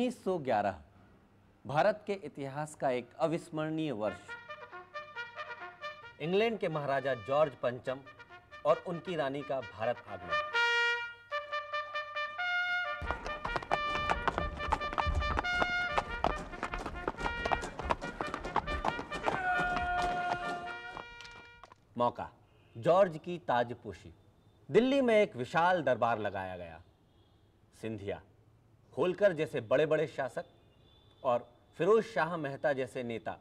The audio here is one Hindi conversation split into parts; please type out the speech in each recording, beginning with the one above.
1911 भारत के इतिहास का एक अविस्मरणीय वर्ष। इंग्लैंड के महाराजा जॉर्ज पंचम और उनकी रानी का भारत आगमन। मौका जॉर्ज की ताजपोशी। दिल्ली में एक विशाल दरबार लगाया गया। सिंधिया, होलकर जैसे बड़े बड़े शासक और फिरोज शाह मेहता जैसे नेता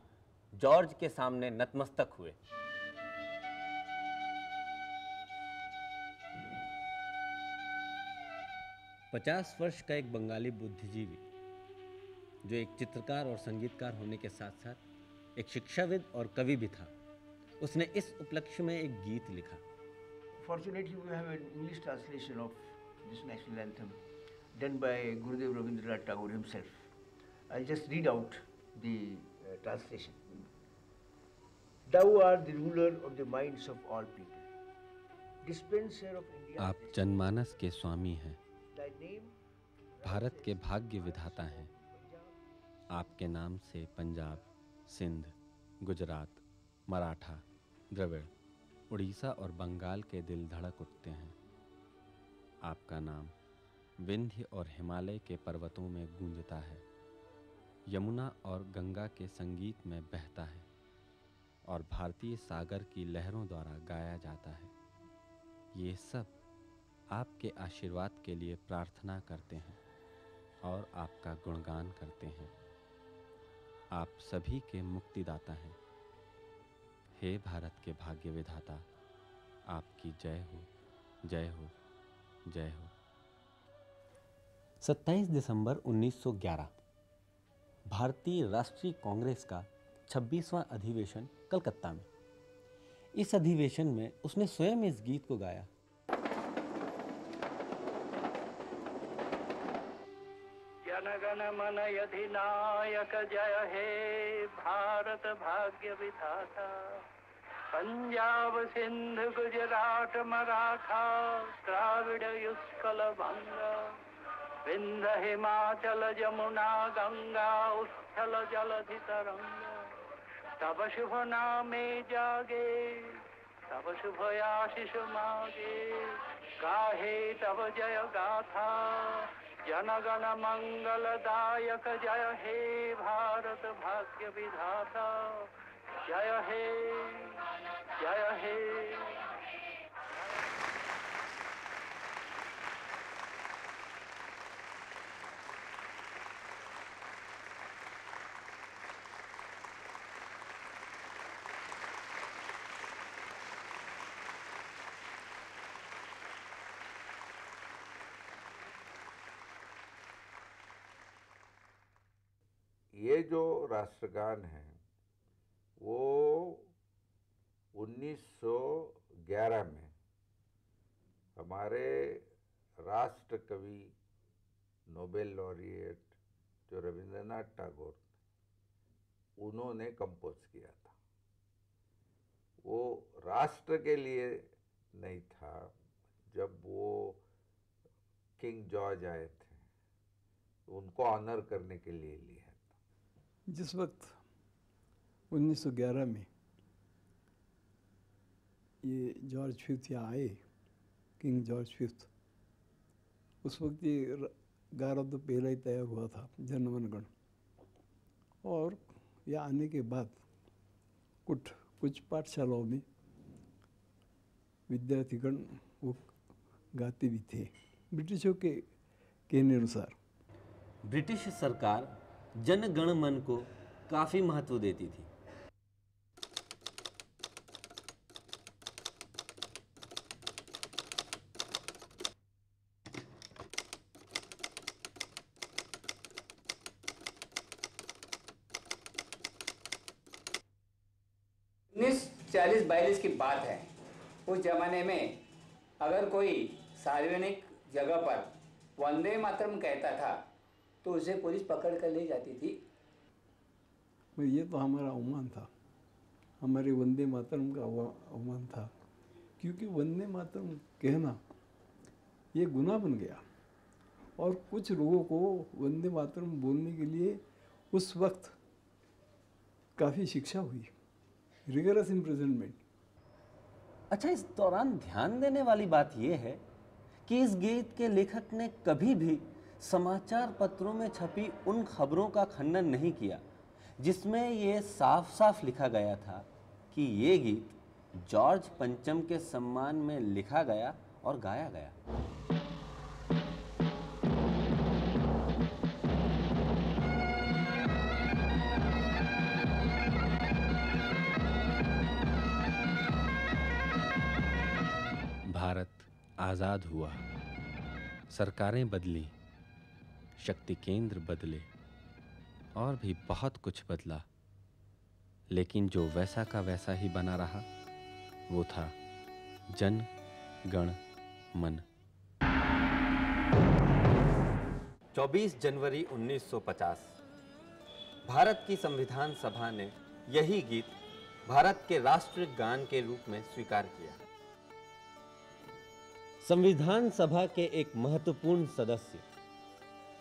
जॉर्ज के सामने नतमस्तक हुए। पचास वर्ष का एक बंगाली बुद्धिजीवी जो एक चित्रकार और संगीतकार होने के साथ साथ एक शिक्षाविद और कवि भी था, उसने इस उपलक्ष्य में एक गीत लिखा। Fortunately, we have an English translation of this national anthem done by Gurudev Rabindranath Tagore himself. I'll just read out the translation. Thou art the ruler of the minds of all people, dispenser of India. आप जनमानस के स्वामी हैं, Thy name भारत के भाग्य विधाता हैं। आपके नाम से पंजाब, सिंध, गुजरात, मराठा, द्रविड़, उड़ीसा और बंगाल के दिल धड़क उठते हैं। आपका नाम विंध्य और हिमालय के पर्वतों में गूंजता है, यमुना और गंगा के संगीत में बहता है और भारतीय सागर की लहरों द्वारा गाया जाता है। ये सब आपके आशीर्वाद के लिए प्रार्थना करते हैं और आपका गुणगान करते हैं। आप सभी के मुक्तिदाता हैं। हे भारत के भाग्य विधाता, आपकी जय हो, जय हो, जय हो। 27 दिसंबर 1911 भारतीय राष्ट्रीय कांग्रेस का 26वां अधिवेशन कलकत्ता में। इस अधिवेशन में उसने स्वयं इस गीत को गाया। जनगण मन अधिनायक जय हे भारत भाग्य विधाता, पंजाब सिंध गुजरात मराठा द्राविड़ युत्कल बंगा, विंध्य हिमाचल जमुना गंगा उच्छल जलधि तरंगा। तब शुभ नामे जागे, तब शुभ आशीष मागे, गाहे तब जय गाथा, जनगण मंगलदायक जय हे भारत भाग्य विधाता, जय हे, जय हे। ये जो राष्ट्रगान है वो 1911 में हमारे राष्ट्र कवि नोबेल लॉरिएट जो रविंद्रनाथ टैगोर उन्होंने कंपोज किया था। वो राष्ट्र के लिए नहीं था। जब वो किंग जॉर्ज आए थे उनको ऑनर करने के लिए लिया था। जिस वक्त 1911 में ये जॉर्ज फिफ्थ यहाँ आए, किंग जॉर्ज फिफ्थ, उस वक्त ये गाना तो पहले ही तैयार हुआ था, जनगण गण। और यह आने के बाद कुछ पाठशालाओं में विद्यार्थीगण वो गाते भी थे। ब्रिटिशों के कहने अनुसार ब्रिटिश सरकार जन गण मन को काफी महत्व देती थी। उन्नीस 40-42 की बात है। उस जमाने में अगर कोई सार्वजनिक जगह पर वंदे मातरम कहता था तो उसे पुलिस पकड़ कर ले जाती थी। ये तो हमारा अवमान था, हमारे वंदे मातरम का अवमान था, क्योंकि वंदे मातरम कहना ये गुनाह बन गया। और कुछ लोगों को वंदे मातरम बोलने के लिए उस वक्त काफ़ी शिक्षा हुई, रिगरस इम्प्रिजनमेंट। अच्छा, इस दौरान ध्यान देने वाली बात यह है कि इस गीत के लेखक ने कभी भी समाचार पत्रों में छपी उन खबरों का खंडन नहीं किया जिसमें ये साफ साफ लिखा गया था कि ये गीत जॉर्ज पंचम के सम्मान में लिखा गया और गाया गया। भारत आज़ाद हुआ, सरकारें बदली, शक्ति केंद्र बदले और भी बहुत कुछ बदला, लेकिन जो वैसा का वैसा ही बना रहा वो था जन गण मन। 24 जनवरी 1950 भारत की संविधान सभा ने यही गीत भारत के राष्ट्रीय गान के रूप में स्वीकार किया। संविधान सभा के एक महत्वपूर्ण सदस्य,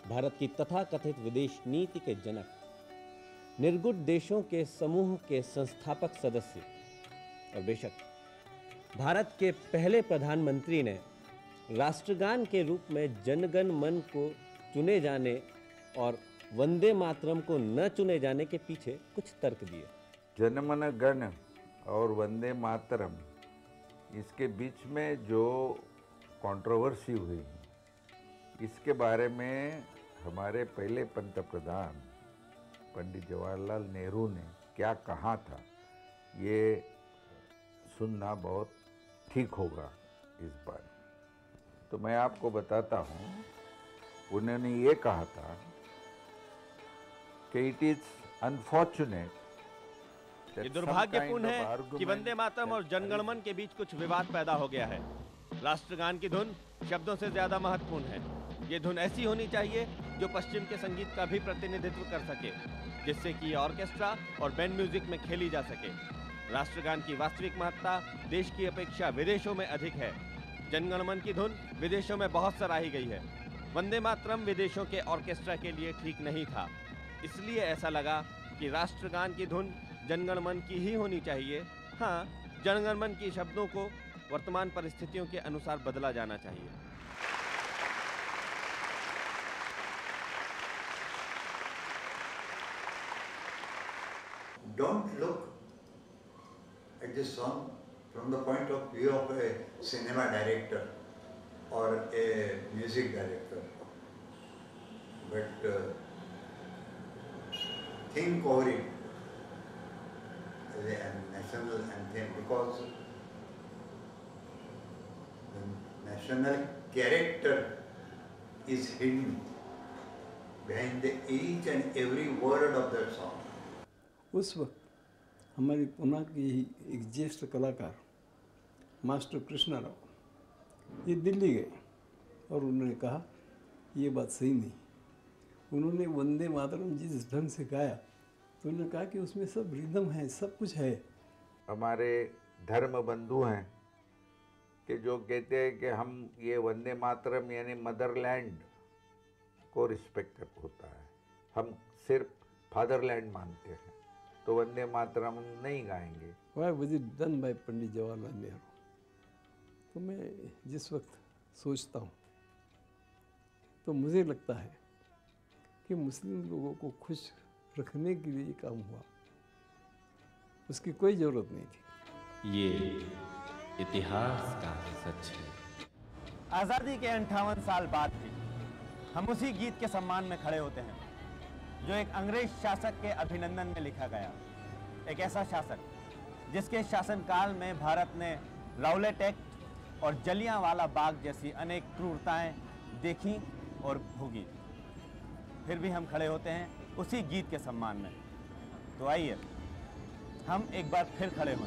भारत की तथाकथित विदेश नीति के जनक, निर्गुट देशों के समूह के संस्थापक सदस्य और बेशक भारत के पहले प्रधानमंत्री ने राष्ट्रगान के रूप में जनगण मन को चुने जाने और वंदे मातरम को न चुने जाने के पीछे कुछ तर्क दिए। जनमन गण और वंदे मातरम, इसके बीच में जो कंट्रोवर्सी हुई, इसके बारे में हमारे पहले पंतप्रधान पंडित जवाहरलाल नेहरू ने क्या कहा था, ये सुनना बहुत ठीक होगा इस बार। तो मैं आपको बताता हूँ, उन्होंने ये कहा था कि इट इज अनफॉर्चुनेट, ये दुर्भाग्यपूर्ण है कि वंदे मातरम और जनगणमन के बीच कुछ विवाद पैदा हो गया है। राष्ट्रगान की धुन शब्दों से ज्यादा महत्वपूर्ण है। ये धुन ऐसी होनी चाहिए जो पश्चिम के संगीत का भी प्रतिनिधित्व कर सके, जिससे कि ऑर्केस्ट्रा और बैंड म्यूजिक में खेली जा सके। राष्ट्रगान की वास्तविक महत्ता देश की अपेक्षा विदेशों में अधिक है। जनगणमन की धुन विदेशों में बहुत सराही गई है। वंदे मातरम विदेशों के ऑर्केस्ट्रा के लिए ठीक नहीं था, इसलिए ऐसा लगा कि राष्ट्रगान की धुन जनगणमन की ही होनी चाहिए। हाँ, जनगणमन की शब्दों को वर्तमान परिस्थितियों के अनुसार बदला जाना चाहिए। Don't look at this song from the point of view of a cinema director or a music director, but think over it as a national anthem, because the national character is hidden behind each and every word of that song. उस वक्त हमारी पुणे के ही एक ज्येष्ठ कलाकार मास्टर कृष्णा राव ये दिल्ली गए और उन्होंने कहा ये बात सही नहीं। उन्होंने वंदे मातरम जिस ढंग से गाया तो उन्होंने कहा कि उसमें सब रिदम है, सब कुछ है। हमारे धर्म बंधु हैं कि जो कहते हैं कि हम ये वंदे मातरम यानी मदरलैंड को रिस्पेक्ट होता है, हम सिर्फ फादरलैंड मानते हैं, तो वंदे मातरम नहीं गाएंगे। Why was it done by Pandit Jawaharlal Nehru. तो मैं जिस वक्त सोचता हूँ तो मुझे लगता है कि मुस्लिम लोगों को खुश रखने के लिए काम हुआ, उसकी कोई ज़रूरत नहीं थी। ये इतिहास का सच है। आज़ादी के 58 साल बाद भी हम उसी गीत के सम्मान में खड़े होते हैं जो एक अंग्रेज शासक के अभिनंदन में लिखा गया। एक ऐसा शासक जिसके शासनकाल में भारत ने राउलेट एक्ट और जलियांवाला बाग जैसी अनेक क्रूरताएं देखी और भोगी। फिर भी हम खड़े होते हैं उसी गीत के सम्मान में। तो आइए हम एक बार फिर खड़े हों।